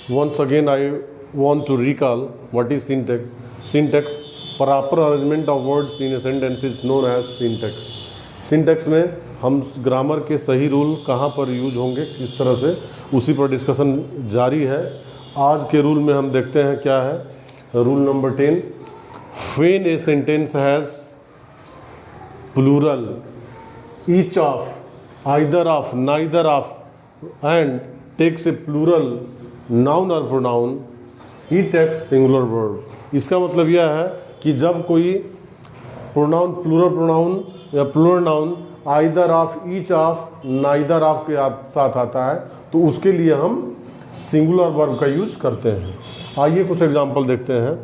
once again I want to recall what is syntax. Syntax, proper arrangement of words in a sentence is known as syntax. Syntax में हम grammar के सही rule कहाँ पर use होंगे, किस तरह से, उसी पर डिस्कशन जारी है। आज के रूल में हम देखते हैं क्या है। Rule number 10, when a sentence has plural, each of, either of, neither of and takes a plural noun or pronoun, he takes singular verb. इसका मतलब यह है कि जब कोई प्रोनाउन, प्लूरल प्रोनाउन या plural noun either of, each of, neither of के साथ आता है तो उसके लिए हम सिंगुलर वर्ब का यूज करते हैं। आइए कुछ एग्जांपल देखते हैं।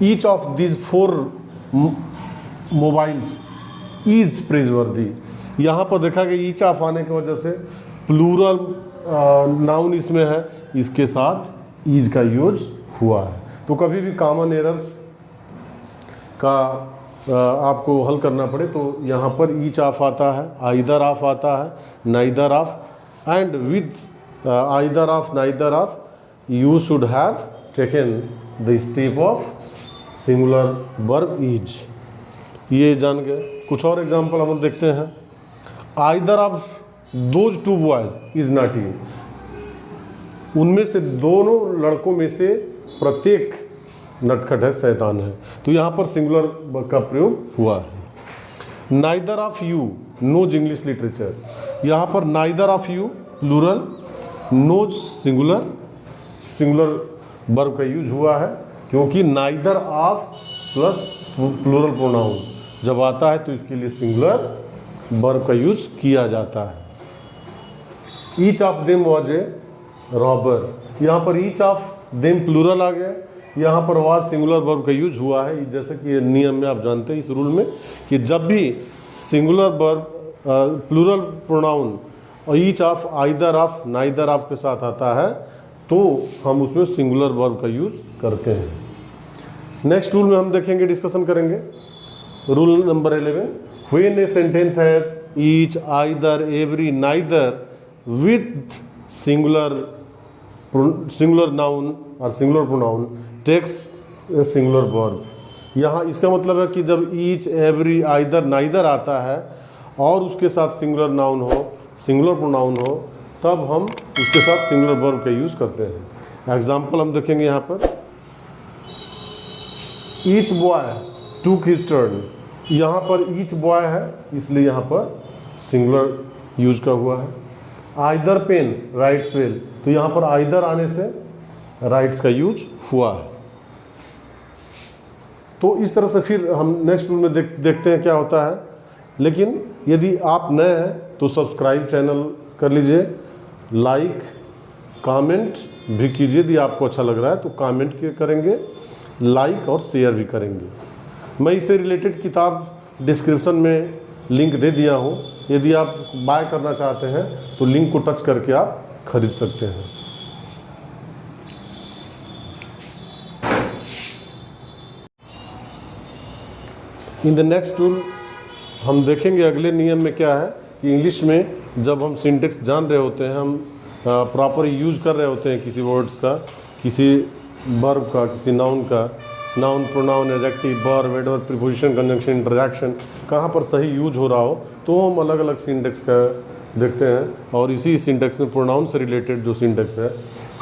Each of this 4 mobiles is प्रेजवर्दी। यहाँ पर देखा कि ईच ऑफ आने की वजह से प्लूरल नाउन इसमें है, इसके साथ इज का यूज हुआ है। तो कभी भी कॉमन एरर्स का आपको हल करना पड़े तो यहाँ पर ईच ऑफ आता है, आइदर ऑफ आता है, neither of, and with either of, neither of you should have taken the step of singular verb is. ये जान गए। कुछ और एग्जांपल हम देखते हैं। Either of those 2 boys is naughty. उनमें से दोनों लड़कों में से प्रत्येक नटखट है, शैतान है। तो यहाँ पर सिंगुलर का प्रयोग हुआ है। Neither of you knows English literature. यहाँ पर neither of you plural, knows singular, singular verb का यूज हुआ है क्योंकि neither of plus plural pronoun जब आता है तो इसके लिए सिंगुलर वर्ब का यूज किया जाता है। Each of them was a robber. यहाँ पर ईच ऑफ देम प्लूरल आ गया, यहाँ पर वाज सिंगुलर वर्ब का यूज हुआ है। जैसे कि ये नियम में आप जानते हैं इस रूल में कि जब भी सिंगुलर वर्ब प्लूरल प्रोनाउन और each of, either of, neither of के साथ आता है तो हम उसमें सिंगुलर वर्ब का यूज करते हैं। नेक्स्ट रूल में हम देखेंगे, डिस्कशन करेंगे। Rule number 11, when a sentence has each, either, every, neither with singular noun और singular pronoun takes a singular verb। यहाँ इसका मतलब है कि जब each, every, either, neither आता है और उसके साथ singular noun हो, singular pronoun हो, तब हम उसके साथ singular verb का यूज़ करते हैं। एग्जाम्पल हम देखेंगे यहाँ पर। each boy took his turn। यहाँ पर each boy है इसलिए यहाँ पर singular यूज का हुआ है। आइदर पेन राइट्स वेल, तो यहाँ पर आइदर आने से राइट्स का यूज हुआ है। तो इस तरह से फिर हम नेक्स्ट रूल में देखते हैं क्या होता है। लेकिन यदि आप नए हैं तो सब्सक्राइब चैनल कर लीजिए, लाइक कमेंट भी कीजिए। यदि आपको अच्छा लग रहा है तो कमेंट करेंगे, लाइक और शेयर भी करेंगे। मैं इससे रिलेटेड किताब डिस्क्रिप्शन में लिंक दे दिया हूँ। यदि आप बाय करना चाहते हैं तो लिंक को टच करके आप खरीद सकते हैं। इन द नेक्स्ट रूल हम देखेंगे अगले नियम में क्या है कि इंग्लिश में जब हम सिंटेक्स जान रहे होते हैं, हम प्रॉपर यूज कर रहे होते हैं किसी वर्ड्स का, किसी वर्ब का, किसी नाउन का, noun, pronoun, adjective, verb, adverb, preposition, conjunction, interjection कहाँ पर सही यूज हो रहा हो तो हम अलग अलग सिंटेक्स का देखते हैं। और इसी सिंटेक्स में प्रोनाउन से रिलेटेड जो सिंटेक्स है,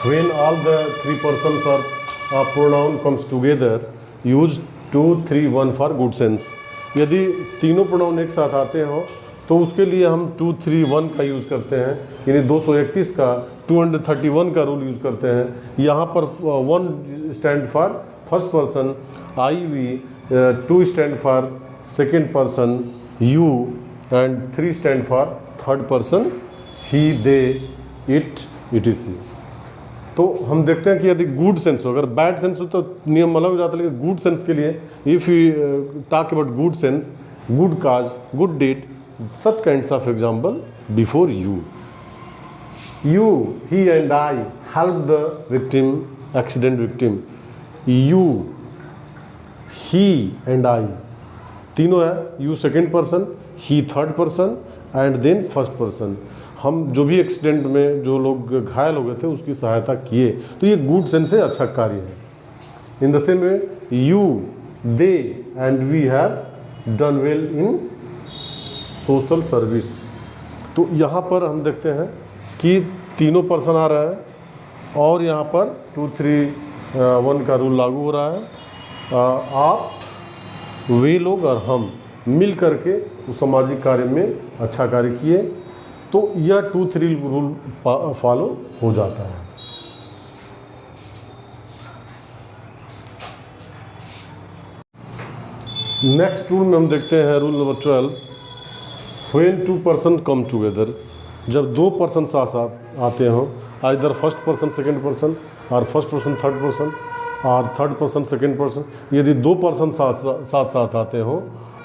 when all the 3 persons of pronoun comes together use 2, 3, 1 for good sense. यदि तीनों प्रोनाउन एक साथ आते हो तो उसके लिए हम 2, 3, 1 का यूज़ करते हैं, यानी 231 का 231 का रूल यूज़ करते हैं। यहाँ पर 1 stand for first person I we, 2 stand for second person you and 3 stand for third person he, they, it, etc। तो हम देखते हैं कि यदि गुड सेंस हो, अगर बैड सेंस हो तो नियम अलग हो जाता है। लेकिन गुड सेंस के लिए if you talk about good sense, good cause, good deed, such kinds of example before you, he and I helped the victim, accident victim। you, he and I तीनों है। you second person, he third person and then first person। हम जो भी accident में जो लोग घायल हो गए थे उसकी सहायता किए, तो ये गुड सेंस है, अच्छा कार्य है। In the same way you, they and we have done well in social service. तो यहाँ पर हम देखते हैं कि तीनों पर्सन आ रहा है और यहाँ पर 2, 3, 1 का रूल लागू हो रहा है। आप, वे लोग और हम मिल करके उस सामाजिक कार्य में अच्छा कार्य किए, तो यह 2, 3 रूल फॉलो हो जाता है। नेक्स्ट रूल में हम देखते हैं rule number 12, when 2 person come together. जब 2 पर्सन साथ साथ आते हों, either first person second person और फर्स्ट पर्सन थर्ड पर्सन और थर्ड पर्सन सेकंड पर्सन, यदि 2 पर्सन साथ आते हों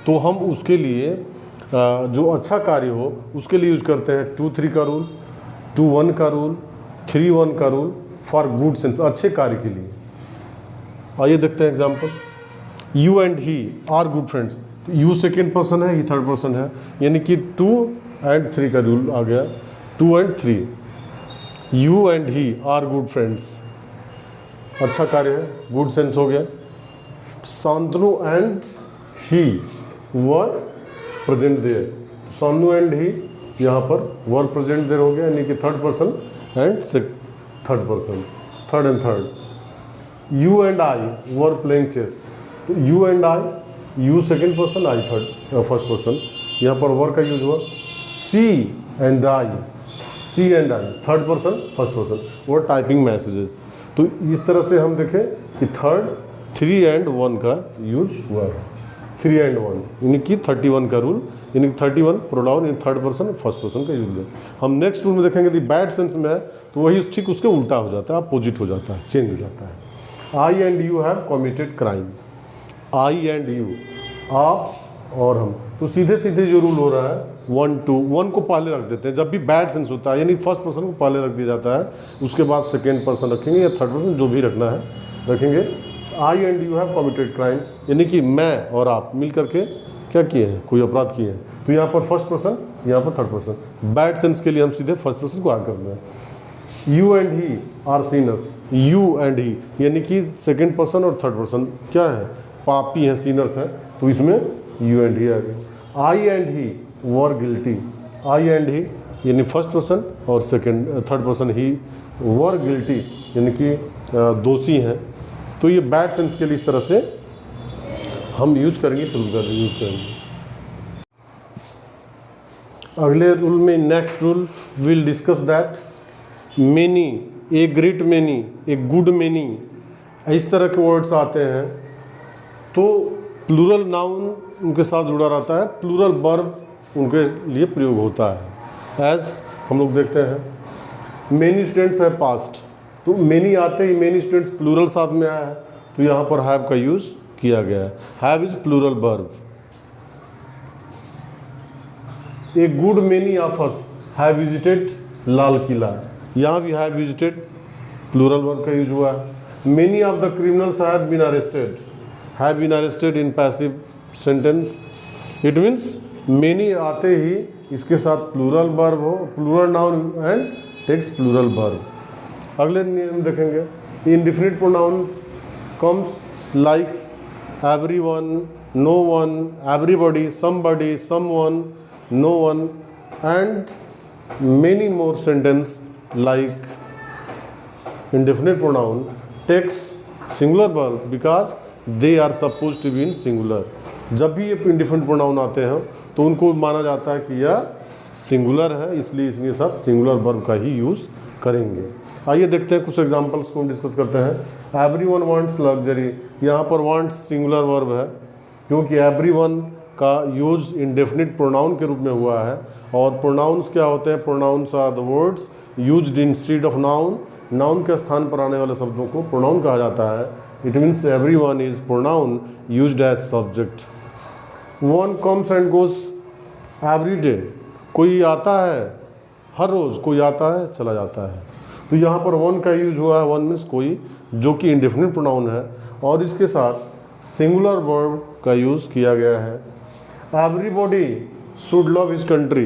तो हम उसके लिए जो अच्छा कार्य हो उसके लिए यूज करते हैं 2, 3 का रूल, 2, 1 का रूल, 3, 1 का रूल फॉर गुड सेंस, अच्छे कार्य के लिए। आइए देखते हैं example. You and he are good friends. You second person है, ही थर्ड पर्सन है, यानी कि 2 and 3 का रूल आ गया, 2 and 3। You and he are good friends, अच्छा कार्य है, गुड सेंस हो गया। Shantanu and he were present there. Shantanu and he यहाँ पर वर प्रेजेंट देयर हो गया, यानी कि third person and third person, third and third. You and I were playing chess. तो you and I, you second person, I third first person, यहाँ पर were का यूज हुआ। See and I, C and I third person first person, वो typing messages. तो इस तरह से हम देखें कि 3 and 1 का यूज हुआ है। 3 and 1 यानी कि 31 का रूल, यानी कि 31 pronoun in third person first person का यूज है। हम नेक्स्ट रूल में देखेंगे यदि बैड सेंस में है तो वही ठीक उसके उल्टा हो जाता है, अपोजिट हो जाता है, चेंज हो जाता है। I and you have committed crime. I and you, आप और हम, तो सीधे सीधे जो रूल हो रहा है 1, 2, 1 को पहले रख देते हैं जब भी बैड सेंस होता है, यानी फर्स्ट पर्सन को पहले रख दिया जाता है, उसके बाद सेकेंड पर्सन रखेंगे या थर्ड पर्सन, जो भी रखना है रखेंगे। I and you have committed crime, यानी कि मैं और आप मिल करके क्या किए हैं, कोई अपराध किए हैं, तो यहाँ पर फर्स्ट पर्सन, यहाँ पर थर्ड पर्सन। बैड सेंस के लिए हम सीधे फर्स्ट पर्सन को आगे करना है। You and he are sinners. You and he यानी कि सेकेंड पर्सन और थर्ड पर्सन क्या है, पापी हैं, सीनर्स हैं, तो इसमें यू एंड ही आ गया। I and he were guilty. I and he यानी फर्स्ट पर्सन और third person he were guilty यानी कि दोषी हैं। तो ये बैड सेंस के लिए इस तरह से हम यूज करेंगे, यूज करेंगे। अगले रूल में, next rule will discuss that many, a great many, A good many, इस तरह के वर्ड्स आते हैं तो प्लूरल नाउन उनके साथ जुड़ा रहता है, प्लूरल वर्ब उनके लिए प्रयोग होता है। एज हम लोग देखते हैं मेनी स्टूडेंट्स है पास्ट, तो मेनी आते ही मेनी स्टूडेंट्स प्लूरल साथ में आया है, तो यहाँ पर हैव का यूज किया गया है। Have is plural verb. A good many of us have visited Lal Qila, यहाँ भी हैव विजिटेड प्लूरल वर्ब का यूज हुआ है। Many of the criminals have been arrested, have been arrested in passive sentence. It means many आते ही इसके साथ plural verb हो, plural noun and takes plural verb. अगले नियम देखेंगे, indefinite pronoun comes like everyone, no one, everybody, somebody, someone, no one and many more sentence like indefinite pronoun takes singular verb because they are supposed to be in singular। जब भी ये indefinite pronoun आते हैं तो उनको माना जाता है कि यह सिंगुलर है, इसलिए इसके साथ सिंगुलर वर्ब का ही यूज़ करेंगे। आइए देखते हैं कुछ एग्जांपल्स को हम डिस्कस करते हैं। एवरीवन वांट्स लग्जरी, यहाँ पर वांट्स सिंगुलर वर्ब है क्योंकि एवरीवन का यूज इंडेफिनिट प्रोनाउन के रूप में हुआ है। और प्रोनाउंस क्या होते हैं, pronouns are the words used instead of noun, noun के स्थान पर आने वाले शब्दों को प्रोनाउन कहा जाता है। It means everyone is pronoun used as subject. One comes and goes every day, कोई आता है हर रोज़, कोई आता है चला जाता है, तो यहाँ पर वन का यूज हुआ है। वन मीन्स कोई, जो कि इंडेफिनिट प्रोनाउन है और इसके साथ सिंगुलर वर्ब का यूज़ किया गया है। Everybody should love his country,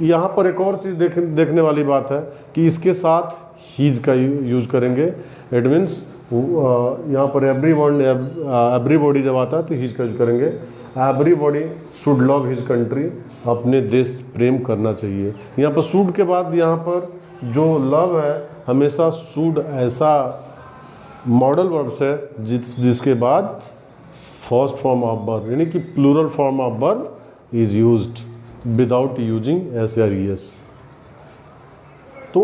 यहाँ पर एक और चीज़ देखने वाली बात है कि इसके साथ हीज का यूज करेंगे। इट मीन्स यहाँ पर एवरीबॉडी जब आता है तो हीज का यूज करेंगे। Everybody should love his country, अपने देश प्रेम करना चाहिए। यहाँ पर शुड के बाद यहाँ पर जो लव है हमेशा शुड ऐसा मॉडल वर्ब्स है जिसके बाद फर्स्ट फॉर्म ऑफ वर्ब यानी कि plural form of verb is used without using S या एस। तो